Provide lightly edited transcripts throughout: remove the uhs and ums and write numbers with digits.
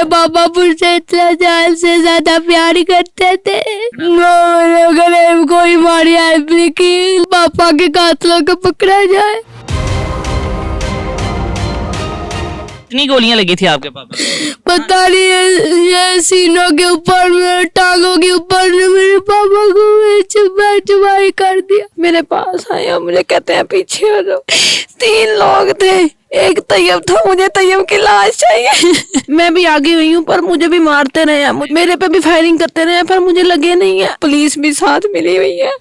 मेरे पापा मुझसे इतना जान से ज्यादा प्यार करते थे। मेरे गले में कोई हमारी हेल्प नहीं की, पापा के कातलों को पकड़ा जाए। कितनी गोलियां लगी थी आपके पापा? पता नहीं, ये सीनों के ऊपर, मेरे टांगों के ऊपर, मेरे पापा को चुबाई कर दिया। मेरे पास आया, मुझे कहते हैं पीछे हो जाओ। 3 लोग थे, एक तैयब था, मुझे तैयब की लाश चाहिए। मैं भी आगे हुई हूँ पर मुझे भी मारते रहे, मेरे पे भी फायरिंग करते रहे पर मुझे लगे नहीं है। पुलिस भी साथ मिली हुई है।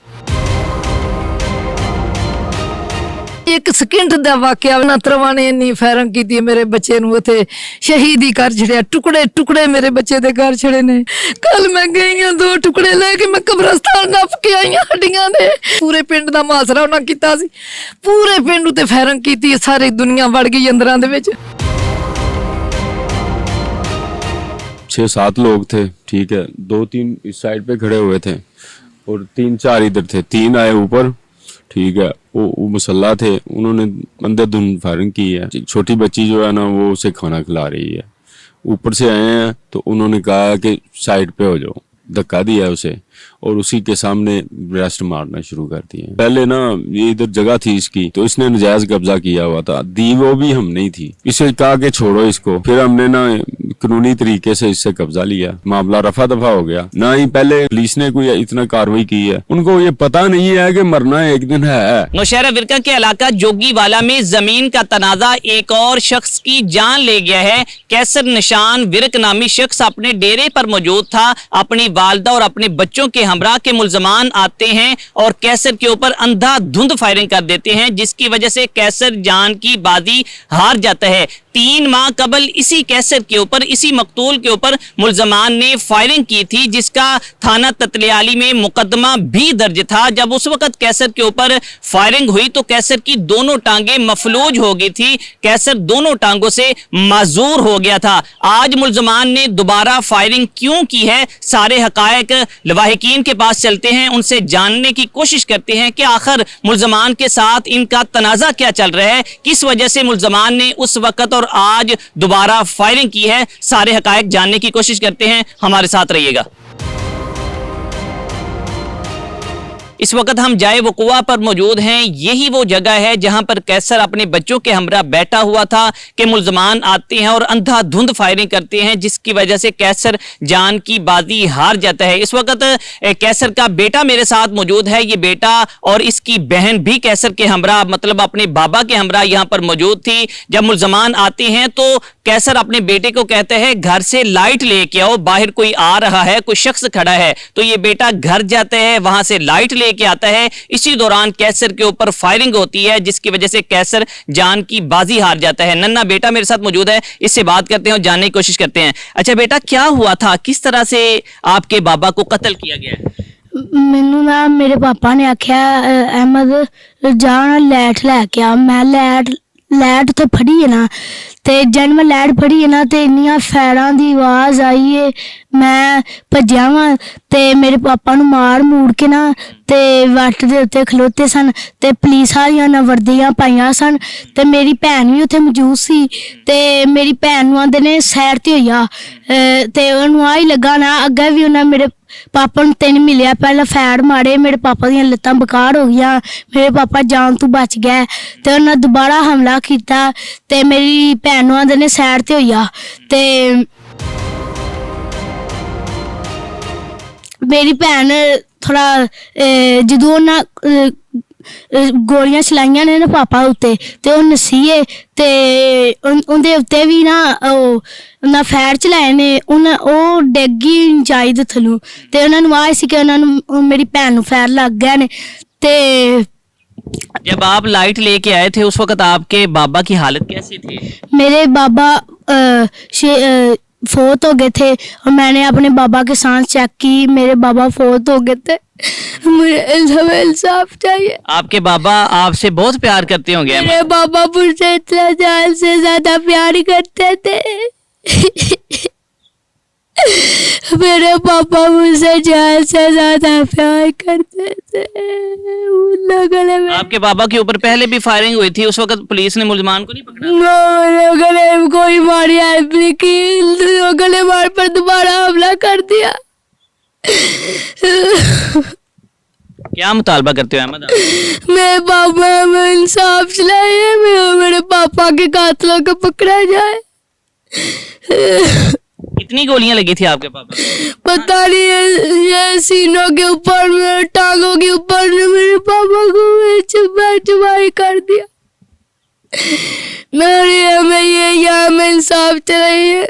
एक सेकंड दा वाकया ना तरवाने इन्नी फायरिंग की मेरे बच्चे नूं उथे शहीदी कर छड़िया, टुकड़े टुकड़े मेरे बच्चे दे कर छड़े ने। कल मैं गई हूं 2 टुकड़े लेके मैं कब्रिस्तान नप के आई हूं हड्डियां दे। पूरे पिंड दा मासरा उन्हां कीता सी, पूरे पिंड उते फायरिंग कीती, सारी दुनिया वड़ गई अंदरां दे विच। 6-7 लोग थे, ठीक है, 2-3 इस साइड पे खड़े हुए थे और 3-4 इधर थे। 3 आए ऊपर, ठीक है, वो मुसल्ला थे, उन्होंने अंधाधुंध फायरिंग की है। छोटी बच्ची जो है ना वो उसे खाना खिला रही है, ऊपर से आए हैं तो उन्होंने कहा कि साइड पे हो जाओ, धक्का दिया उसे और उसी के सामने ब्रेस्ट मारना शुरू कर दिए। पहले ना ये इधर जगह थी इसकी, तो इसने नजायज कब्जा किया हुआ था, दी वो भी हम नहीं थी। इसे कहा कि छोड़ो इसको, फिर हमने ना कानूनी तरीके से इससे कब्जा लिया, मामला रफा दफा हो गया। ना ही पहले पुलिस ने कोई इतना कार्रवाई की है, उनको ये पता नहीं है कि मरना एक दिन है। नौशहरा विरका के इलाका जोगीवाला में जमीन का तनाजा एक और शख्स की जान ले गया है। कैसर निशान विरक नामी शख्स अपने डेरे पर मौजूद था। अपनी वालदा और अपने बच्चों के हमरा के मुल्जमान आते हैं और कैसर के ऊपर अंधाधुंध फायरिंग कर देते हैं, जिसकी वजह से कैसर जान की बाजी हार जाता है। 3 माह कबल इसी कैसर के ऊपर, इसी मकतूल के ऊपर मुल्जमान ने फायरिंग की थी, जिसका थाना ततलियाली में मुकदमा भी दर्ज था। जब उस वक्त कैसर के ऊपर फायरिंग हुई तो कैसर की दोनों टांगे मफलूज हो गई थी, कैसर दोनों टांगों से माजूर हो गया था। आज मुल्जमान ने दोबारा फायरिंग क्यों की है, सारे हकायक लवाहिकीन के पास चलते हैं, उनसे जानने की कोशिश करते हैं कि आखिर मुल्जमान के साथ इनका तनाजा क्या चल रहा है, किस वजह से मुल्जमान ने उस वक्त और आज दोबारा फायरिंग की है। सारे हकायक जानने की कोशिश करते हैं, हमारे साथ रहिएगा। इस वक्त हम जाए वकुआ पर मौजूद हैं। यही वो जगह है जहां पर कैसर अपने बच्चों के हमरा बैठा हुआ था कि मुल्जमान आते हैं और अंधाधुंध फायरिंग करते हैं, जिसकी वजह से कैसर जान की बाजी हार जाता है। इस वक्त कैसर का बेटा मेरे साथ मौजूद है। ये बेटा और इसकी बहन भी कैसर के हमरा, मतलब अपने बाबा के हमरा यहाँ पर मौजूद थी। जब मुल्जमान आते हैं तो कैसर अपने बेटे को कहते हैं घर से लाइट लेके आओ, बाहर कोई आ रहा है, कोई शख्स खड़ा है। तो ये बेटा घर जाते हैं, वहां से लाइट के आता है। इसी दौरान कैसर के ऊपर फायरिंग होती है, जिसकी वजह से कैसर जान की बाजी हार जाता है। नन्ना बेटा मेरे साथ मौजूद है, इससे बात करते हैं और जानने की कोशिश करते हैं। अच्छा बेटा, क्या हुआ था, किस तरह से आपके बाबा को कत्ल किया गया है? मैनू ना मेरे पापा ने आख्या अहमद जा लैट लैके आ। मैं लैट तो फड़ी है ना, ते जब मैं लैट फड़ी है ना ते इन्नियां फैरां दी आवाज आई है। मैं भज्जिया वां ते मेरे पापा नू मार मूड़ के ना ते वट दे उत्ते खलोते सन ते पुलिस वालियां ने वर्दियां पाइयां सन ते मेरी भैन भी उत्थे मौजूद सी ते मेरी भैन नू आंदे ने सैर ते होई आ ते ओनू आ ही लगा ना अग्गे भी उन्हें मेरे पापा नू 3 मिलिया। पहले फैड़ मारे, मेरे पापा दियां लत्तां बेकार हो गईयां, मेरे पापा जान तू बच गए ते उन्हें दोबारा हमला किया ते मेरी भैन नू आंदे ने सैर ते होई आ ते मेरी भैन थोड़ा जदों ना गोलियां चलाइयां ने ना पापा उत्ते ते ओह नसीए ते उंदे उत्ते भी ना ना फैर चलाए ने, उन्हें ओह डिग्गी जाई दे थल्लों ते उन्हां नू आए सी कि उन्हां नू मेरी भैन नू फैर लग गए ने। ते जब आप लाइट लेके आए थे उस वक्त आपके बाबा की हालत कैसी थी? मेरे बाबा फोत हो गए थे और मैंने अपने बाबा के साथ चेक की, मेरे बाबा फोत हो गए थे। मुझे इंसाफ चाहिए। आपके बाबा आपसे बहुत प्यार करते होंगे? मेरे बाबा मुझसे इतना जान से ज्यादा प्यार करते थे। मेरे पापा मुझसे जान से ज्यादा प्यार करते थे। गले में आपके बाबा के ऊपर पहले भी फायरिंग हुई थी, उस वक्त पुलिस ने मुल्जमान को नहीं पकड़ा? मेरे गले में कोई हमारी हेल्प नहीं की, गले हमारे पर दोबारा हमला कर दिया। क्या मुतालबा करते हो अहमद आप? मेरे पापा हमें इंसाफ दिलाइए, मेरे पापा के कातलों को पकड़ा जाए। कितनी गोलियां लगी थी आपके पापा को? पता नहीं, ये सीनों के ऊपर, मेरे टांगों के ऊपर मेरे पापा को चुबाई कर दिया। हमें ये इंसाफ चाहिए।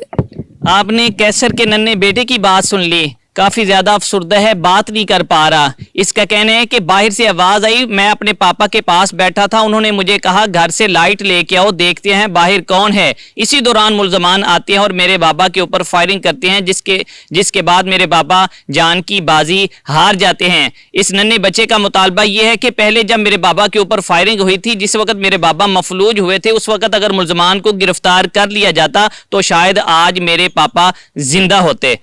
आपने कैसर के नन्हे बेटे की बात सुन ली, काफी ज्यादा अफसुर्दा है, बात नहीं कर पा रहा। इसका कहना है कि बाहर से आवाज आई, मैं अपने पापा के पास बैठा था, उन्होंने मुझे कहा घर से लाइट लेके आओ, देखते हैं बाहर कौन है। इसी दौरान मुल्जमान आते हैं और मेरे बाबा के ऊपर फायरिंग करते हैं, जिसके बाद मेरे बाबा जान की बाजी हार जाते हैं। इस नन्हे बच्चे का मुतालबा यह है कि पहले जब मेरे बाबा के ऊपर फायरिंग हुई थी, जिस वक्त मेरे बाबा मफलूज हुए थे, उस वक्त अगर मुल्जमान को गिरफ्तार कर लिया जाता तो शायद आज मेरे पापा जिंदा होते।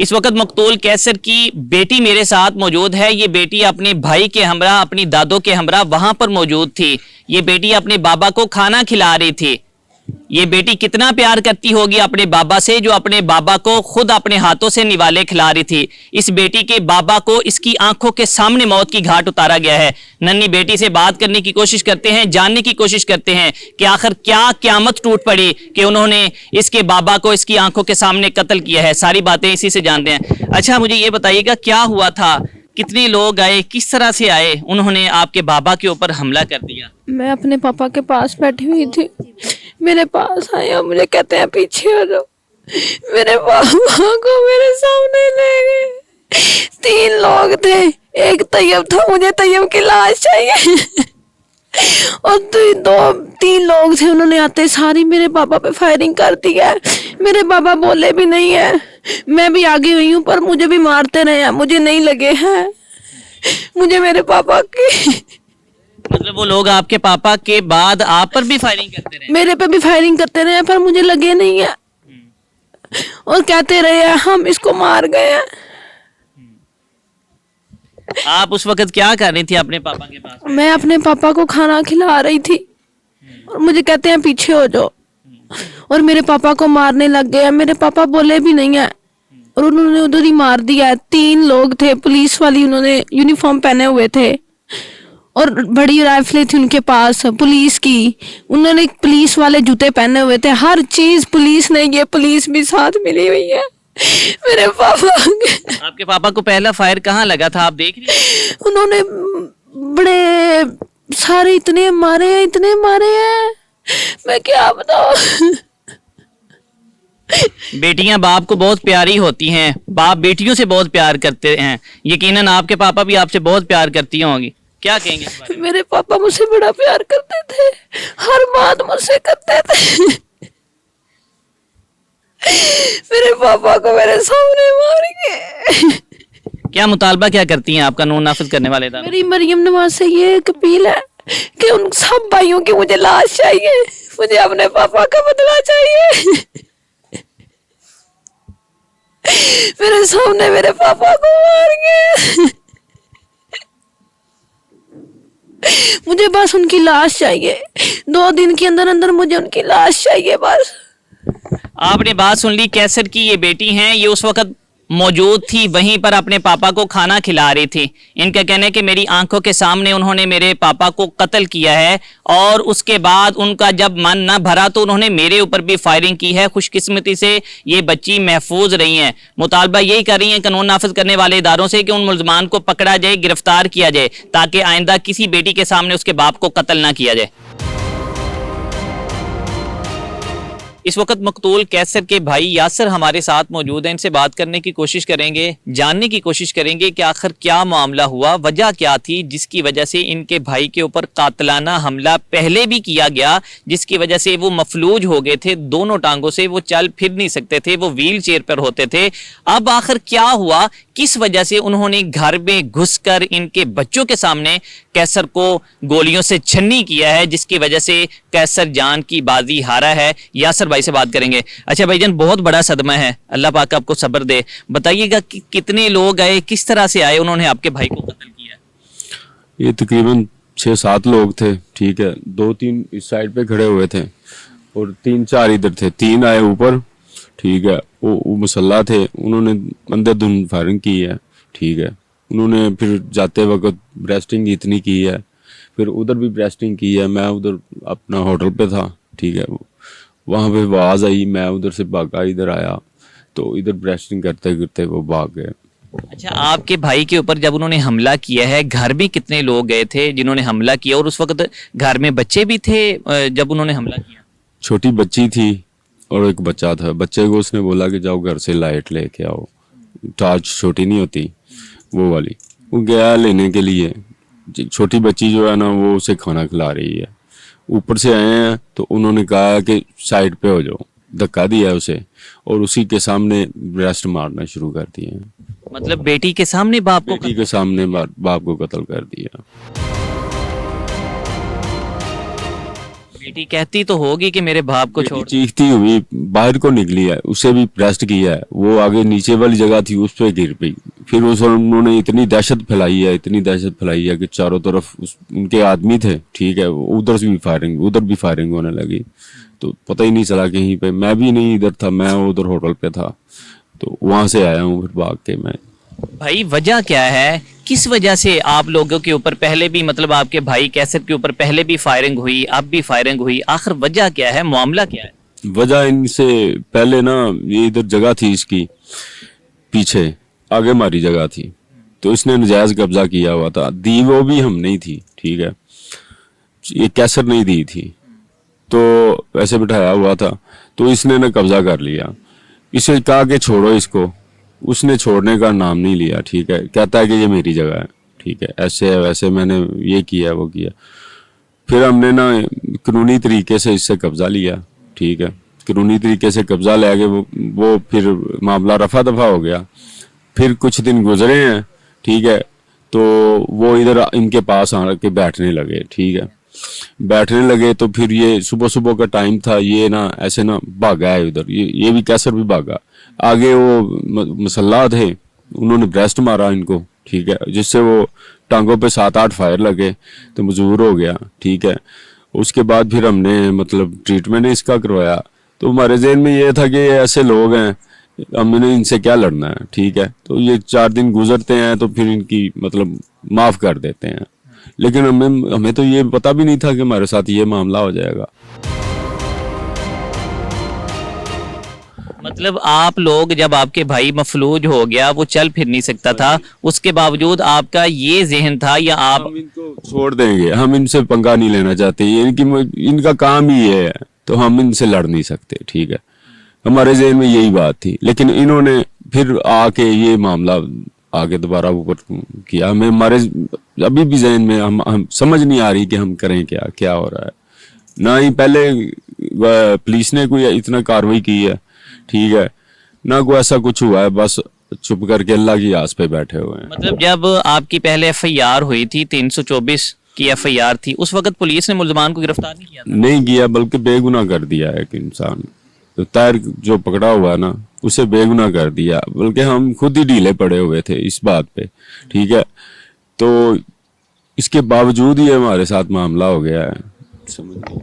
इस वक्त मकतूल कैसर की बेटी मेरे साथ मौजूद है। ये बेटी अपने भाई के हमरा, अपनी दादों के हमरा वहां पर मौजूद थी। ये बेटी अपने बाबा को खाना खिला रही थी। ये बेटी कितना प्यार करती होगी अपने बाबा से, जो अपने बाबा को खुद अपने हाथों से निवाले खिला रही थी। इस बेटी के बाबा को इसकी आंखों के सामने मौत की घाट उतारा गया है। नन्ही बेटी से बात करने की कोशिश करते हैं, जानने की कोशिश करते हैं कि आखिर क्या क़यामत टूट पड़ी कि उन्होंने इसके बाबा को इसकी आंखों के सामने कत्ल किया है। सारी बातें इसी से जानते हैं। अच्छा, मुझे ये बताइएगा क्या हुआ था, कितने लोग आए, किस तरह से आए, उन्होंने आपके बाबा के ऊपर हमला कर दिया? मैं अपने पापा के पास बैठी हुई थी, मेरे पास आए और मुझे कहते हैं पीछे हो जाओ। मेरे पापा को मेरे सामने ले गए। 3 लोग थे, एक तैयब था, मुझे तैयब की लाश चाहिए। और 3 लोग थे, उन्होंने आते सारी मेरे पापा पे फायरिंग कर दी है। मेरे पापा बोले भी नहीं है, मैं भी आगे हुई हूँ पर मुझे भी मारते रहे हैं, मुझे नहीं लगे हैं। मुझे मेरे पापा की, मतलब वो लोग आपके पापा के बाद आप पर भी फायरिंग करते रहे? मेरे पे भी फायरिंग करते रहे पर मुझे लगे नहीं है और कहते रहे हैं हम इसको मार गए हैं। आप उस वक्त क्या कर रही थी अपने पापा के पास? मैं अपने पापा को खाना खिला रही थी और मुझे कहते हैं पीछे हो जाओ और मेरे पापा को मारने लग गए। मेरे पापा बोले भी नहीं है और उन्होंने उधर ही मार दिया। 3 लोग थे, पुलिस वाली, उन्होंने यूनिफॉर्म पहने हुए थे और बड़ी राइफलें थी उनके पास पुलिस की। उन्होंने पुलिस वाले जूते पहने हुए थे, हर चीज पुलिस ने, ये पुलिस भी साथ मिली हुई है। मेरे पापा, आपके पापा को पहला फायर कहाँ लगा था, आप देख रही? उन्होंने बड़े सारे इतने मारे हैं, मैं क्या बताऊं। बेटियां बाप को बहुत प्यारी होती हैं, बाप बेटियों से बहुत प्यार करते हैं। यकीनन आपके पापा भी आपसे बहुत प्यार करती होंगी, क्या कहेंगे इस बारे में? मेरे पापा मुझसे बड़ा प्यार करते थे, हर बात मुझसे करते थे। मेरे पापा को मेरे सामने मार के। क्या मुतालबा क्या करती हैं आप कानून नाफिज करने वाले इदारे? मेरी मरियम नवाज से ये एक अपील है कि उन सब भाइयों की मुझे लाश चाहिए, मुझे अपने पापा का बदला चाहिए। मेरे सामने मेरे पापा को मार के, मुझे बस उनकी लाश चाहिए। 2 दिन के अंदर अंदर मुझे उनकी लाश चाहिए बस। आपने बात सुन ली, कैसर की ये बेटी हैं, ये उस वक्त मौजूद थी वहीं पर, अपने पापा को खाना खिला रही थी। इनका कहना है कि मेरी आंखों के सामने उन्होंने मेरे पापा को कत्ल किया है और उसके बाद उनका जब मन न भरा तो उन्होंने मेरे ऊपर भी फायरिंग की है। खुशकिस्मती से ये बच्ची महफूज रही हैं। मुतालबा यही कर रही हैं कानून नाफिज करने वाले इदारों से कि उन मुल्जमान को पकड़ा जाए, गिरफ्तार किया जाए, ताकि आइंदा किसी बेटी के सामने उसके बाप को कत्ल ना किया जाए। इस वक्त मकतूल कैसर के भाई यासर हमारे साथ मौजूद हैं। इनसे बात करने की कोशिश करेंगे, जानने की कोशिश करेंगे कि आखिर क्या मामला हुआ, वजह क्या थी जिसकी वजह से इनके भाई के ऊपर कातलाना हमला पहले भी किया गया, जिसकी वजह से वो मफलूज हो गए थे, दोनों टांगों से वो चल फिर नहीं सकते थे, वो व्हील चेयर पर होते थे। अब आखिर क्या हुआ, किस वजह से उन्होंने घर में घुसकर इनके बच्चों के सामने कैसर को गोलियों से छन्नी किया है, जिसकी वजह से कैसर जान की बाजी हारा है। यासर भाई से बात करेंगे। अच्छा भाईजान, बहुत बड़ा सदमा है, अल्लाह पाक आपको सब्र दे। बताइएगा कि कितने लोग आए, किस तरह से आए, उन्होंने आपके भाई को कत्ल किया? ये तकरीबन 6-7 लोग थे, ठीक है। 2-3 इस साइड पे खड़े हुए थे और 3-4 इधर थे, 3 आए ऊपर, ठीक है। वो मुसल्ला थे, उन्होंने अंधाधुंध फायरिंग की है, ठीक है। उन्होंने फिर जाते वक्त ब्रेस्टिंग इतनी की है, फिर उधर भी ब्रेस्टिंग की है। मैं उधर अपना होटल पे था, ठीक है। वहाँ पे आवाज़ आई, मैं उधर से भागा, इधर आया तो इधर ब्रेस्टिंग करते करते वो भाग गए। अच्छा, आपके भाई के ऊपर जब उन्होंने हमला किया है, घर में कितने लोग गए थे जिन्होंने हमला किया, और उस वक्त घर में बच्चे भी थे जब उन्होंने हमला किया? छोटी बच्ची थी और एक बच्चा था। बच्चे को उसने बोला कि जाओ घर से लाइट लेके आओ, टॉर्च छोटी नहीं होती वो वाली, वो गया लेने के लिए। छोटी बच्ची जो है ना, वो उसे खाना खिला रही है। ऊपर से आए हैं तो उन्होंने कहा कि साइड पे हो जाओ, धक्का दिया उसे और उसी के सामने ब्रेस्ट मारना शुरू कर दिए। मतलब बेटी के सामने बाप को? बेटी के सामने बाप को कत्ल कर दिया। बेटी कहती तो होगी कि मेरे बाप को छोड़। चीखती हुई बाहर को निकली है, उसे भी ब्रेस्ट किया है। वो आगे नीचे वाली जगह थी, उस पे गिर गई। फिर उन्होंने इतनी दहशत फैलाई है कि चारों तरफ उनके आदमी थे, ठीक है। उधर भी फायरिंग होने लगी, तो पता ही नहीं चला कहीं पे। मैं भी नहीं इधर था, मैं उधर होटल पे था, तो वहां से आया हूँ फिर भाग के मैं। भाई वजह क्या है, किस वजह से आप लोगों के ऊपर पहले भी, मतलब आपके भाई कैसर के ऊपर पहले भी फायरिंग हुई, अब भी फायरिंग हुई, आखिर वजह क्या है, मामला क्या है? वजह इनसे पहले ना, ये इधर जगह थी इसकी, पीछे आगे हमारी जगह थी, तो इसने नजायज कब्जा किया हुआ था। दी वो भी हम नहीं थी, ठीक है। ये कैसर नहीं दी थी, तो ऐसे बिठाया हुआ था, तो इसने ना कब्जा कर लिया। इसे कहा कि छोड़ो इसको, उसने छोड़ने का नाम नहीं लिया, ठीक है। कहता है कि ये मेरी जगह है, ठीक है, ऐसे है वैसे, मैंने ये किया वो किया। फिर हमने ना कानूनी तरीके से इससे कब्जा लिया, ठीक है। कानूनी तरीके से कब्जा ले गए, वो फिर मामला रफा दफा हो गया। फिर कुछ दिन गुजरे हैं, ठीक है, तो वो इधर इनके पास आके बैठने लगे, ठीक है। बैठने लगे तो फिर ये सुबह सुबह का टाइम था, ये ना ऐसे ना भागा है उधर, ये भी कैसर भी भागा। आगे वो मुसल्ला थे, उन्होंने ब्रेस्ट मारा इनको, ठीक है, जिससे वो टांगों पे 7-8 फायर लगे, तो मजबूर हो गया, ठीक है। उसके बाद फिर हमने मतलब ट्रीटमेंट इसका करवाया, तो हमारे जहन में ये था कि ये ऐसे लोग हैं, हमने इनसे क्या लड़ना है, ठीक है। तो ये 4 दिन गुजरते हैं तो फिर इनकी मतलब माफ कर देते हैं, लेकिन हमें तो ये पता भी नहीं था कि हमारे साथ ये मामला हो जाएगा। मतलब आप लोग, जब आपके भाई मफलूज हो गया, वो चल फिर नहीं सकता था, उसके बावजूद आपका ये जहन था या आप हम इनको छोड़ देंगे, हम इनसे पंगा नहीं लेना चाहते, इनका काम ही ये है, तो हम इनसे लड़ नहीं सकते, ठीक है। हमारे जहन में यही बात थी, लेकिन इन्होंने फिर आके ये मामला आगे दोबारा ऊपर किया। हमें हमारे अभी भी जहन में हम समझ नहीं आ रही कि हम करें क्या हो रहा है। ना ही पहले पुलिस ने कोई इतना कार्रवाई की है, ठीक है, ना कोई ऐसा कुछ हुआ है, बस चुप करके अल्लाह की आस पे बैठे हुए हैं। मतलब जब आपकी पहले FIR हुई थी, 324 की FIR थी, उस वक्त पुलिस ने मुल्जमान को गिरफ्तार नहीं किया था? नहीं किया, बल्कि बेगुनाह कर दिया है एक इंसान। तो तार जो पकड़ा हुआ ना, उसे बेगुनाह कर दिया, बल्कि हम खुद ही ढीले पड़े हुए थे इस बात पे, ठीक है। तो इसके बावजूद ही हमारे साथ मामला हो गया है।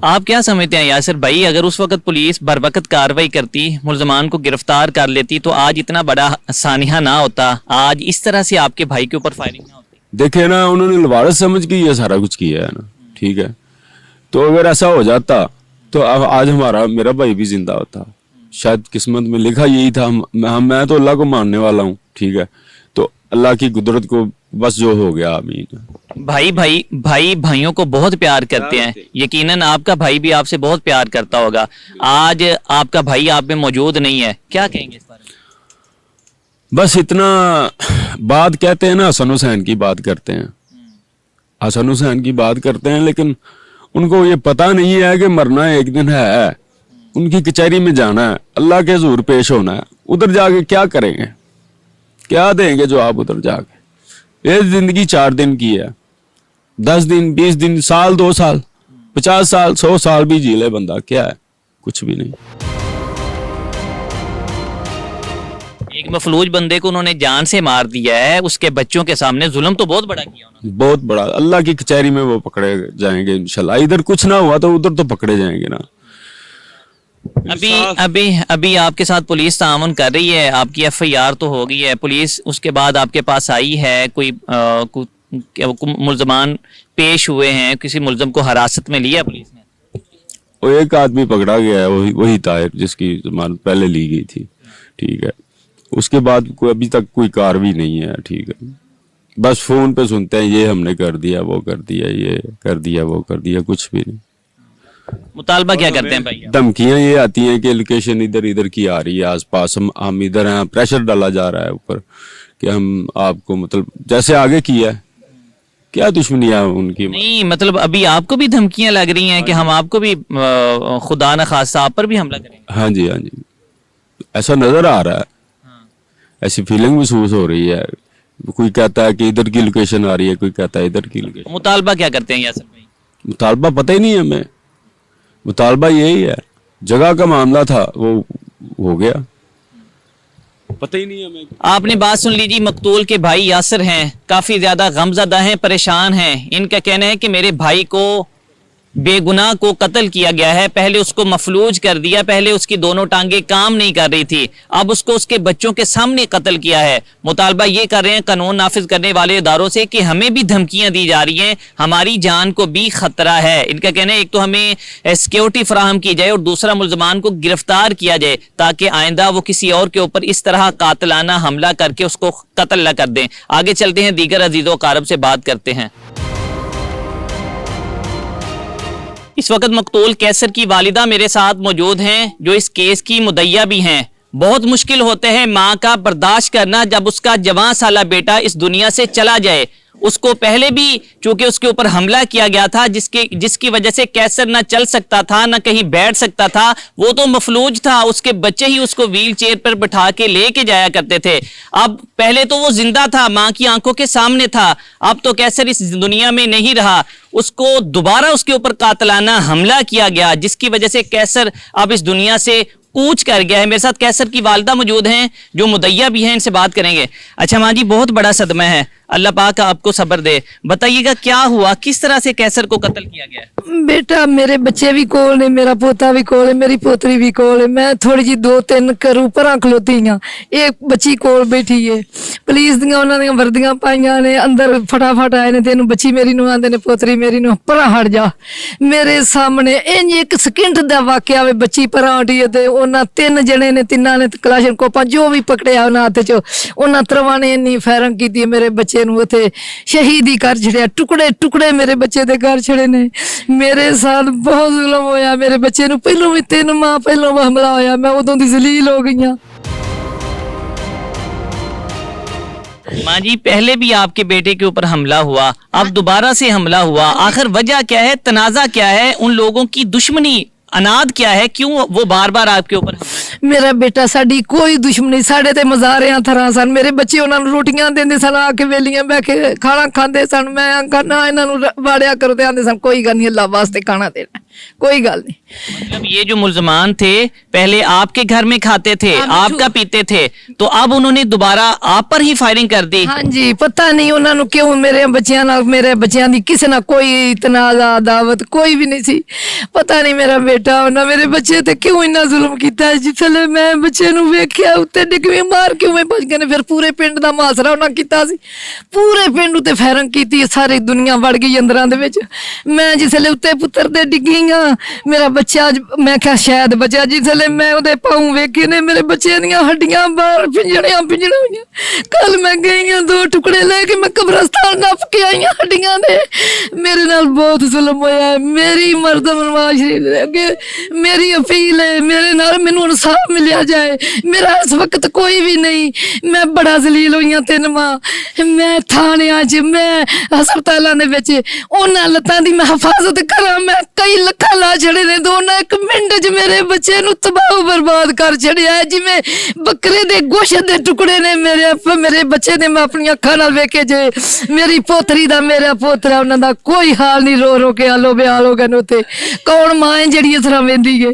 आप क्या समझते हैं यासिर भाई, अगर उस वक्त पुलिस बर वक्त कार्रवाई करती, मुल्जमान को गिरफ्तार कर लेती, तो आज इतना बड़ा सानिया ना होता, आज इस तरह से आपके भाई के ऊपर फायरिंग ना होती? देखे ना, उन्होंने लवारस समझ के ये सारा कुछ किया है ना, ठीक है। तो अगर ऐसा हो जाता तो आज मेरा भाई भी जिंदा होता। शायद किस्मत में लिखा यही था। मैं तो अल्लाह को मानने वाला हूँ, ठीक है। तो अल्लाह की कुदरत को बस जो हो गया, आमीन। भाइयों को बहुत प्यार करते हैं, यकीनन आपका भाई भी आपसे बहुत प्यार करता होगा। आज आपका भाई आप में मौजूद नहीं है, क्या कहेंगे इस बारे में? बस इतना बात कहते हैं ना, हसन हुसैन की बात करते हैं, हसन हुसैन की बात करते हैं, लेकिन उनको ये पता नहीं है कि मरना एक दिन है, उनकी कचहरी में जाना है, अल्लाह के हुजूर पेश होना है। उधर जाके क्या करेंगे, क्या देंगे जो आप उधर जाके? ये जिंदगी 4 दिन की है, 10 दिन 20 दिन, साल 2 साल 50 साल 100 साल भी जी ले बंदा, क्या है? कुछ भी नहीं। एक मफलूज बंदे को उन्होंने जान से मार दिया है, उसके बच्चों के सामने जुल्म तो बहुत बड़ा किया उन्होंने। बहुत बड़ा। अल्लाह की कचहरी में वो पकड़े जाएंगे इंशाल्लाह। इधर कुछ ना हुआ तो उधर तो पकड़े जाएंगे ना। अभी अभी अभी आपके साथ पुलिस ताउन कर रही है, आपकी FIR तो हो गई है, पुलिस उसके बाद आपके पास आई है, कोई मुल्जमान पेश हुए हैं, किसी मुल्जम को हिरासत में लिया पुलिस ने? वो एक आदमी पकड़ा गया है, वही ताहिर जिसकी जमानत पहले ली गई थी, ठीक है। उसके बाद कोई अभी तक कोई कार्रवाई नहीं है, ठीक है। बस फोन पे सुनते हैं ये हमने कर दिया, वो कर दिया, ये कर दिया, वो कर दिया, कुछ भी नहीं। मुतालबा क्या करते हैं भाई? धमकियां ये आती हैं कि लोकेशन इधर इधर की आ रही है आसपास, हम इधर हैं, प्रेशर डाला जा रहा है ऊपर कि हम आपको मतलब जैसे आगे किया है। क्या दुश्मनियां उनकी? नहीं मतलब अभी आपको भी धमकियां लग रही हैं कि हम आपको भी खुदा न खास्ता आप पर भी हमला करेंगे? हाँ जी, हाँ जी, ऐसा नजर आ रहा है, ऐसी फीलिंग महसूस हो रही है। कोई कहता है कि इधर की लोकेशन आ रही है, कोई कहता है इधर की लोकेशन। मुतालबा क्या करते हैं यासर भाई? मुतालबा पता ही नहीं है हमें, मुतालबा यही है, जगह का मामला था वो हो गया, पता ही नहीं हमें। आपने बात सुन लीजिए, मकतूल के भाई यासर हैं, काफी ज्यादा गमज़दा हैं, परेशान हैं। इनका कहना है कि मेरे भाई को बेगुनाह को कत्ल किया गया है, पहले उसको मफलूज कर दिया, पहले उसकी दोनों टांगे काम नहीं कर रही थी, अब उसको उसके बच्चों के सामने कत्ल किया है। मुतालबा ये कर रहे हैं कानून नाफिज करने वाले इदारों से कि हमें भी धमकियां दी जा रही हैं, हमारी जान को भी खतरा है। इनका कहना है एक तो हमें सिक्योरिटी फराहम की जाए और दूसरा मुल्जमान को गिरफ्तार किया जाए ताकि आइंदा वो किसी और के ऊपर इस तरह कातलाना हमला करके उसको कत्ल न कर दें। आगे चलते हैं, दीगर अजीजों कारब से बात करते हैं। इस वक्त मकतूल कैसर की वालिदा मेरे साथ मौजूद हैं, जो इस केस की मुद्दइया भी हैं। बहुत मुश्किल होते हैं माँ का बर्दाश्त करना जब उसका जवां साला बेटा इस दुनिया से चला जाए। उसको पहले भी चूंकि उसके ऊपर हमला किया गया था, जिसकी वजह से कैसर ना चल सकता था, ना कहीं बैठ सकता था, वो तो मफलूज था, उसके बच्चे ही उसको व्हील चेयर पर बिठा के लेके जाया करते थे। अब पहले तो वो जिंदा था, माँ की आंखों के सामने था, अब तो कैसर इस दुनिया में नहीं रहा, उसको दोबारा उसके ऊपर कातलाना हमला किया गया, जिसकी वजह से कैसर अब इस दुनिया से कूच कर गया है। मेरे साथ कैसर की वालिदा मौजूद हैं, जो मुद्दइया भी हैं, इनसे बात करेंगे। अच्छा माँ जी, बहुत बड़ा सदमा है, अल्लाह पाक आपको सब्र दे। बताइएगा क्या हुआ, किस तरह से कैसर को कत्ल किया गया है? बेटा मेरे बच्चे भी कोल ने, मेरा पोता भी कोल है, मेरी पोतरी भी कोल है, मैं थोड़ी जी 2-3 घरों परां खलोती हाँ, एक बच्ची कोल बैठी है, पुलिस दियां उन्हां दियां वर्दियां पाइयां ने, अंदर फटाफट आए ने, तेनू बच्ची मेरी नूं आंदे ने, पोतरी मेरी नूं परां हट जा, मेरे सामने इंज एक सेकंड दा वाकया वे, बच्ची परां हटी है ते उन्हां 3 जने ने, तिन्हां ने कलाशन कोपा जो भी पकड़िया उन्हां हत्थ च, उन्हां तरवां ने इन्नी फायरिंग कीती मेरे बच्चे उथे शहीद ही कर छड़िया, टुकड़े टुकड़े मेरे बच्चे दे कर छड़े ने। मेरे साथ बहुत जुल्म होया, मेरे बच्चे नूं पहलों भी 3 माह पहलों हमला होया, मैं उदों दी जलील हो गई। माँ जी, पहले भी आपके बेटे के ऊपर हमला हुआ, अब दोबारा से हमला हुआ, आखिर वजह क्या है, तनाजा क्या है, उन लोगों की दुश्मनी अनाद क्या है, क्यों वो बार बार आपके ऊपर? मेरा बेटा साडी कोई दुश्मनी, साडे ते मज़ारियां थरां सन, मेरे बच्चे उन्हां नूं रोटियां देंदे सन, आके वेलियां बैठ के खाना खांदे सन, मैं कहना इन्हां नूं वाड़िया करो ते आंदे सन कोई गल नहीं, अल्लाह वास्ते खाना देना, कोई गल नहीं। मतलब ये जो मुल्जमान थे पहले आपके घर में खाते थे, आपका पीते थे, तो अब उन्होंने दोबारा आप पर ही फायरिंग कर दी? हाँ जी, पता नहीं उन्हां नूं क्यों मेरे बच्चियां नाल, मेरे बच्चियां दी किसे ना कोई तनाज़ा दावत कोई भी नहीं सी, पता नहीं मेरा बेटा उन्हां मेरे बच्चे ते क्यों इन्ना जुल्म कीता। जिसले मैं बच्चे नूं वेखिया उत्ते डिगवी मार के मैं भज गए ने, फिर पूरे पिंड दा मासरा उन्हां कीता सी, पूरे पिंड उत्ते फायरिंग कीती, सारी दुनिया वड़ गई अंदरां दे विच। मैं जिसले उत्ते पुत्तर दे डिग्गी मेरा बच्चा मैं क्या शायद बचा, जिसले मैं उहदे पाँव वेखे ने, मेरे बच्चे दियां हड्डियां बाहर पिंजड़ियां हुई। कल मैं गई 2 टुकड़े लेके मैं कब्रस्तान नप के आई हड्डियां दे। मेरे नाल बहुत जुल्म होया, मेरी मर्दम नवाज शरीफ अगे मेरी अपील है, मेरे नाल मैनूं इंसाफ मिलिया जाए। मेरा इस वक्त कोई भी नहीं, मैं बड़ा जलील हुई 3 माह, मैं थाणियां च, मैं हस्पतालां दे विच उन्हां लत्तां दी मैं हिफाजत करा, मैं कई लखा ला छड़े ने, दोनों 1 मिनट च मेरे बच्चे नूं तबाह बर्बाद कर छड़िया है, जिवें बकरे दे गोश्त दे टुकड़े ने मेरे बच्चे ने, मैं अपनी अखां नाल वेखे जे। मेरी पोतरी दा, मेरा पोतरा, उन्हां दा कोई हाल नहीं, रो रो के हालो बेहाल हो गए उत्ते। कौन मां है जेड़ी इस तरह वेंदी है?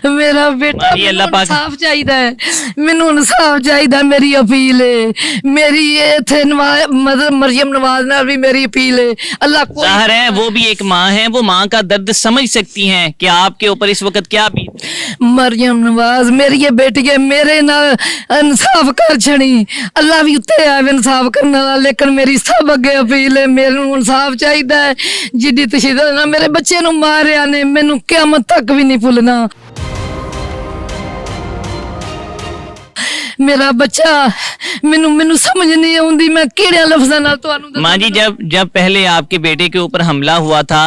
मेरा बेटा, इंसाफ चाहिदा है, मैनूं इंसाफ चाहिदा, मेरी अपील है, मेरी इत्थे मरियम नवाज नाल भी मेरी अपील है। अल्लाह जाहिर है वो भी एक माँ है, वो माँ का दर्द समझ सकती सकती हैं कि आपके ऊपर इस वक्त क्या बीत? मरियम नवाज मेरी ये बेटी है, मेरे नाल इंसाफ कर छड़ी। अल्लाह भी उत्ते आवे इंसाफ करने वाला, लेकिन मेरी सब अगे अपील है, मेरे नूं इंसाफ चाहिदा है। जिद्दी तशद्दुद ना मेरे बच्चे नूं मारिया ने, मैनूं क़यामत तक भी नहीं भुलना। मेरा बच्चा मैनू समझ नहीं आउंदी, मैं किहड़े लफ्ज़ां नाल तुहानूं दस्सां। मां जी, जब पहले आपके बेटे के ऊपर हमला हुआ था,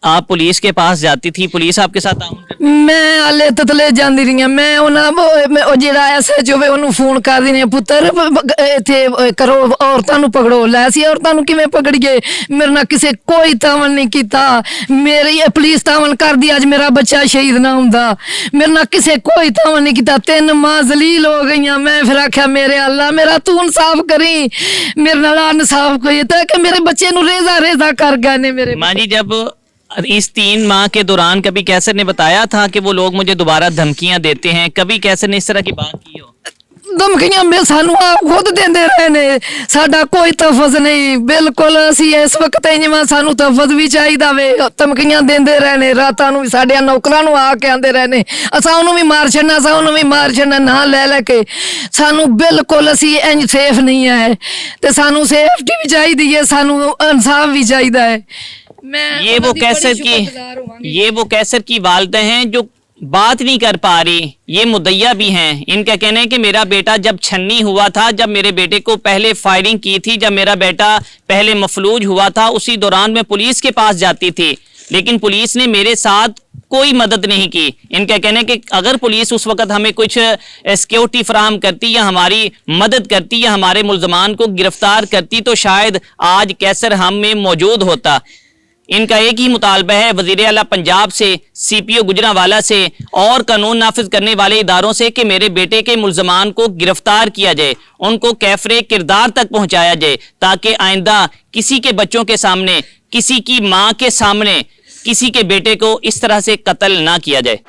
आप पुलिस के पास जाती थी, पुलिस आपके साथ ताउन करती? मैं हाले ततले जांदी रही, मैं उन्हां जिहड़ा SHO वे ओनू फोन कर दिने, पुत्तर इत्थे करो, औरतां नूं पकड़ो। लै सी औरतां नूं किवें पकड़ीए? मेरे नाल किसे कोई तावन नहीं कीता, मेरी पुलिस तावन करदी, अज मेरा बच्चा शहीद ना हुंदा। मेरे नाल किसे कोई तावन नहीं कीता, 3 मां जलील हो गईयां। मैं फिर आख्या मेरे अल्लाह मेरा तू इंसाफ करी, मेरे नाल इंसाफ कोई कि मेरे बच्चे नूं रेजा रेजा कर गए ने मेरे। मां जी, जब इस 3 माह के दौरान कभी कैसर ने बताया था कि वो लोग मुझे दोबारा धमकियां देते हैं? कभी कैसर ने इस तरह की बात की हो? धमकियां में सानू आप खुद देंदे रहे ने, साडा कोई तफज नहीं, बिल्कुल असी इस वक्त जिवें सानू तफज भी चाहिदा वे, धमकियां देंदे रहे ने। रातां नूं साडे नौकरां नूं आके आंदे रहे ने, असां उहनूं भी मार छड़ना, असां उहनूं भी मार छड़ना, ना ले लेके। सानू बिल्कुल असी इंज सेफ नहीं है, ते सानू सेफ्टी भी चाहिदी है, सानू इंसाफ भी चाहिदा है। ये वो कैसर की वालिदा हैं जो बात नहीं कर पा रही, ये मुद्दइया भी हैं। इनका कहना है कि मेरा बेटा जब छन्नी हुआ था, जब मेरे बेटे को पहले फायरिंग की थी, जब मेरा बेटा पहले मफलूज हुआ था, उसी दौरान मैं पुलिस के पास जाती थी, लेकिन पुलिस ने मेरे साथ कोई मदद नहीं की। इनका कहना है कि अगर पुलिस उस वक्त हमें कुछ सिक्योरिटी फराहम करती या हमारी मदद करती या हमारे मुल्जमान को गिरफ्तार करती, तो शायद आज कैसर हम में मौजूद होता। इनका एक ही मुतालबा है वज़ीर आला पंजाब से, CPO गुजरांवाला से और कानून नाफिज करने वाले इदारों से कि मेरे बेटे के मुल्जमान को गिरफ्तार किया जाए, उनको कैफरे किरदार तक पहुंचाया जाए, ताकि आइंदा किसी के बच्चों के सामने, किसी की मां के सामने किसी के बेटे को इस तरह से कत्ल ना किया जाए।